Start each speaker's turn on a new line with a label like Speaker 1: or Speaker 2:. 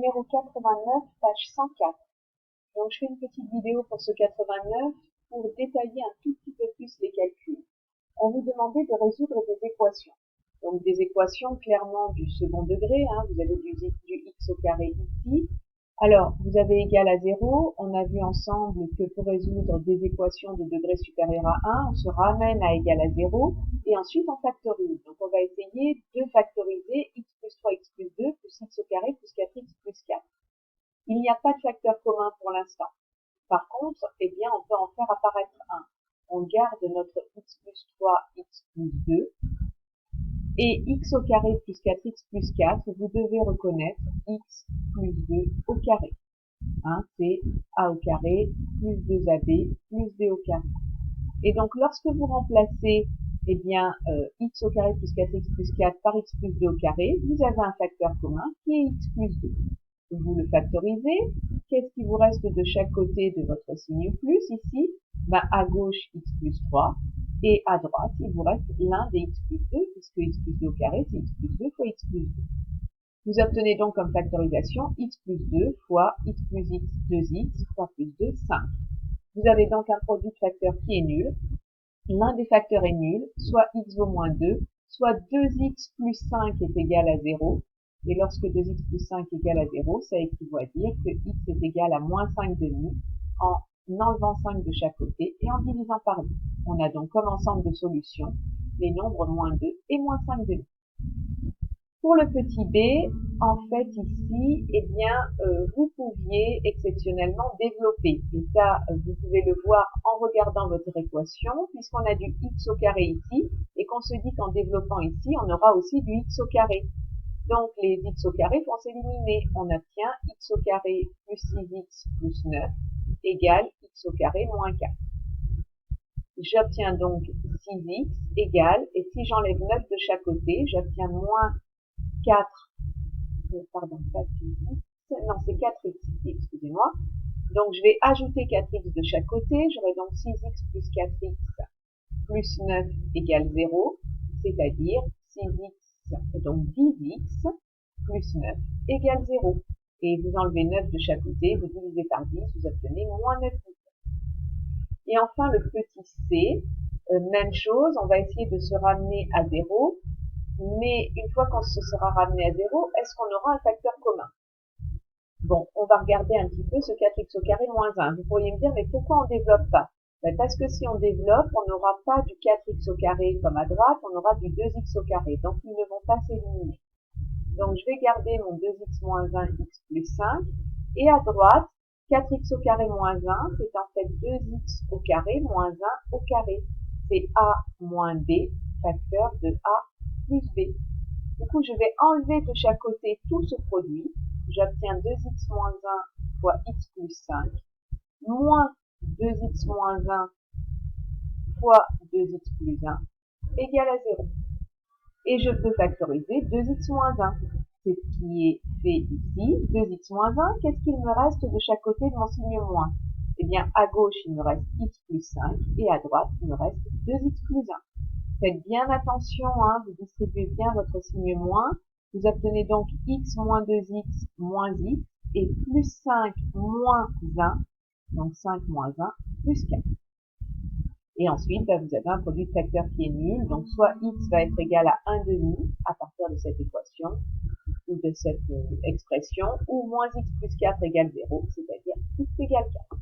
Speaker 1: Numéro 89, page 104. Donc je fais une petite vidéo pour ce 89 pour détailler un tout petit peu plus les calculs. On vous demandait de résoudre des équations. Donc des équations clairement du second degré, hein, vous avez du x au carré ici. Alors, vous avez égal à 0, on a vu ensemble que pour résoudre des équations de degré supérieur à 1, on se ramène à égal à 0, et ensuite on factorise. Donc on va essayer de factoriser x plus 3, x plus 2, plus x au carré, plus 4x plus 4. Il n'y a pas de facteur commun pour l'instant. Par contre, eh bien, on peut en faire apparaître un. On garde notre x plus 3, x plus 2, et x au carré plus 4x plus 4, vous devez reconnaître x plus 2 au carré. Hein, c'est a au carré plus 2ab plus b au carré. Et donc, lorsque vous remplacez eh bien, x au carré plus 4x plus 4 par x plus 2 au carré, vous avez un facteur commun qui est x plus 2. Vous le factorisez. Qu'est-ce qui vous reste de chaque côté de votre signe plus ici? Ben, à gauche, x plus 3. Et à droite, il vous reste l'un des x plus 2, puisque x plus 2 au carré, c'est x plus 2 fois x plus 2. Vous obtenez donc comme factorisation x plus 2 fois x plus x 2x, 3 plus 2, 5. Vous avez donc un produit de facteurs qui est nul. L'un des facteurs est nul, soit x vaut moins 2, soit 2x plus 5 est égal à 0. Et lorsque 2x plus 5 est égal à 0, ça équivaut à dire que x est égal à moins 5 demi en enlevant 5 de chaque côté et en divisant par 2. On a donc comme ensemble de solutions les nombres moins 2 et moins 5 demi. Pour le petit b, en fait ici, eh bien, vous pouviez exceptionnellement développer. Et ça, vous pouvez le voir en regardant votre équation, puisqu'on a du x au carré ici, et qu'on se dit qu'en développant ici, on aura aussi du x au carré. Donc les x au carré vont s'éliminer. On obtient x au carré plus 6x plus 9 égale x au carré moins 4. J'obtiens donc 6x égale, et si j'enlève 9 de chaque côté, j'obtiens moins 4, pardon, pas 6x, non c'est 4x ici, excusez-moi. Donc je vais ajouter 4x de chaque côté, j'aurai donc 6x plus 4x plus 9 égale 0, c'est-à-dire 6x, donc 10x plus 9 égale 0. Et vous enlevez 9 de chaque côté, vous divisez par 10, vous obtenez moins 9x. Et enfin le petit c, même chose, on va essayer de se ramener à 0, mais une fois qu'on se sera ramené à 0, est-ce qu'on aura un facteur commun? Bon, on va regarder un petit peu ce 4x au carré moins 1. Vous pourriez me dire, mais pourquoi on ne développe pas? Ben parce que si on développe, on n'aura pas du 4x au carré comme à droite, on aura du 2x au carré. Donc, ils ne vont pas s'éliminer. Donc, je vais garder mon 2x moins 1, x plus 5. Et à droite, 4x au carré moins 1, c'est en fait 2x au carré moins 1 au carré. C'est a moins b, facteur de a plus b. Du coup, je vais enlever de chaque côté tout ce produit. J'obtiens 2x moins 1 fois x plus 5, moins 2x moins 1 fois 2x plus 1, égale à 0. Et je peux factoriser 2x moins 1. C'est ce qui est fait ici. 2x moins 1, qu'est-ce qu'il me reste de chaque côté de mon signe moins? Eh bien, à gauche, il me reste x plus 5, et à droite, il me reste 2x plus 1. Faites bien attention, hein, vous distribuez bien votre signe moins. Vous obtenez donc x moins 2x moins x et plus 5 moins 1, donc 5 moins 1 plus 4. Et ensuite, ben, vous avez un produit de facteurs qui est nul, donc soit x va être égal à 1 demi à partir de cette équation, ou de cette expression, ou moins x plus 4 égale 0, c'est-à-dire x égale 4.